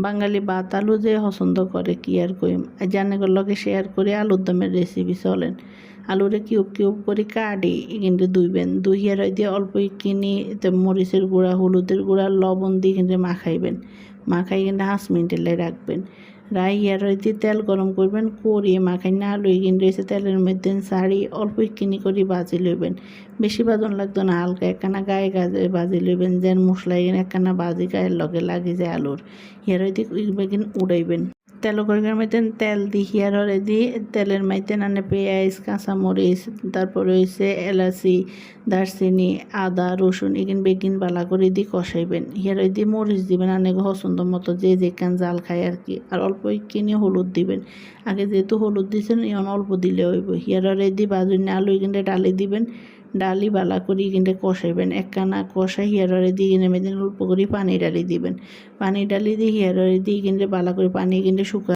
বাঙালি ভাত আলু যে পছন্দ করে কি আর কইম। জানেগর লগে শেয়ার করে আলুর দমের রেসিপি চলেন। আলুরে কিউব কিউব করে কাটি কিন্তু ধুইবেন, ধুইয়া দিয়ে অল্প কিনি মরিচের গুঁড়া, হলুদের গুঁড়া, লবণ দিয়ে কিন্তু মাখাইবেন। মাখাই কিন্তু 5 মিনিট রাখবেন। রাইয়া দিয়ে তেল গরম করবেন, করিয়ে মাখাই না আলু কিন্তু এসে তেলের মধ্যে ছাড়ি অল্প কিনি করে বাজি লইবেন। বেশি বাজন লাগতো না, হালকা একখানা গায়ে গায়ে বাজি লইবেন, যেন মশলা একখানা বাজি গায়ের লগে লাগি যায় আলুর। দিয়ে উড়াইবেন। তেল কড়াইয়ের মধ্যে তেল দিয়ে হিয়ারে দিয়ে তেলের মধ্যে নানে পেঁয়াজ, কাঁচামরিচ, তারপরে হয়েছে এলাচি, দারচিনি, আদা, রসুন বেগিন বালা করে দিয়ে কষাইবেন। হিয়ারে দিয়ে মরিচ দিবেন আনে পছন্দ মতো, যে যেখান জাল খায় আর কি। আর অল্প কিনে হলুদ দিবেন। আগে যেহেতু হলুদ দিয়েছেন এখন অল্প দিলে হইব। হিয়ারে দিয়ে বাজুন আলু ডালি দিবেন। ডালি বালা করি কষাইবেন। একখানা কষাই হিয়ারে দিয়ে মেদিন অল্প করে পানি ডালি দিবেন। পানি ডালি দিয়ে হিয়ারে দিয়ে বালা করে পানি শুকা